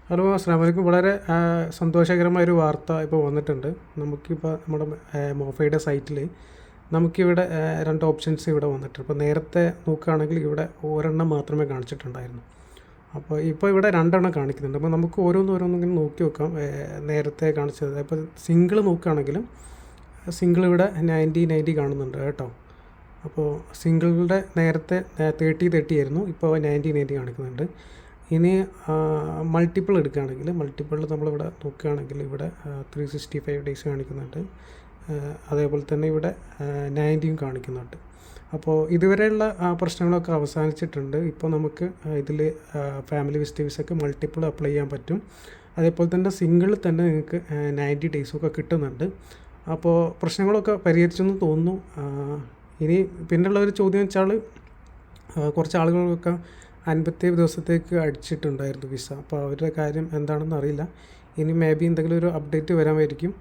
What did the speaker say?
Hello, അസ്സലാമു അലൈക്കും. വളരെ സന്തോഷകരമായൊരു വാർത്ത ഇപ്പോൾ വന്നിട്ടുണ്ട്. നമുക്കിപ്പോൾ നമ്മുടെ മോഫയുടെ സൈറ്റിൽ നമുക്കിവിടെ രണ്ട് ഓപ്ഷൻസ് ഇവിടെ വന്നിട്ടുണ്ട്. ഇപ്പോൾ നേരത്തെ നോക്കുകയാണെങ്കിൽ ഇവിടെ ഒരെണ്ണം മാത്രമേ കാണിച്ചിട്ടുണ്ടായിരുന്നു. അപ്പോൾ ഇപ്പോൾ ഇവിടെ രണ്ടെണ്ണം കാണിക്കുന്നുണ്ട്. അപ്പോൾ നമുക്ക് ഓരോന്നിങ്ങനെ നോക്കി നോക്കാം. നേരത്തെ കാണിച്ചത് ഇപ്പോൾ സിംഗിൾ നോക്കുകയാണെങ്കിലും സിംഗിൾ ഇവിടെ 90 കാണുന്നുണ്ട് കേട്ടോ. അപ്പോൾ സിംഗിളുടെ നേരത്തെ 30 ആയിരുന്നു, ഇപ്പോൾ 90 കാണിക്കുന്നുണ്ട്. ഇനി മൾട്ടിപ്പിൾ എടുക്കുകയാണെങ്കിൽ മൾട്ടിപ്പിളിൽ നമ്മളിവിടെ നോക്കുകയാണെങ്കിൽ ഇവിടെ 365 ഡേയ്സ് കാണിക്കുന്നുണ്ട്. അതേപോലെ തന്നെ ഇവിടെ 90 കാണിക്കുന്നുണ്ട്. അപ്പോൾ ഇതുവരെയുള്ള പ്രശ്നങ്ങളൊക്കെ അവസാനിച്ചിട്ടുണ്ട്. ഇപ്പോൾ നമുക്ക് ഇതിൽ ഫാമിലി വിസിറ്റ് വിസയ്ക്ക് മൾട്ടിപ്പിൾ അപ്ലൈ ചെയ്യാൻ പറ്റും. അതേപോലെ തന്നെ സിംഗിളിൽ തന്നെ നിങ്ങൾക്ക് 90 ഡേയ്സൊക്കെ കിട്ടുന്നുണ്ട്. അപ്പോൾ പ്രശ്നങ്ങളൊക്കെ പരിഹരിച്ചെന്ന് തോന്നുന്നു. ഇനി പിന്നെയുള്ള ഒരു ചോദ്യം വെച്ചാൽ കുറച്ച് ആളുകൾക്കൊക്കെ 57 ദിവസത്തേക്ക് അടിച്ചിട്ടുണ്ടായിരുന്നു വിസ. അപ്പോൾ അവരുടെ കാര്യം എന്താണെന്ന് അറിയില്ല. ഇനി മേ ബി എന്തെങ്കിലും ഒരു അപ്ഡേറ്റ് വരാമായിരിക്കും.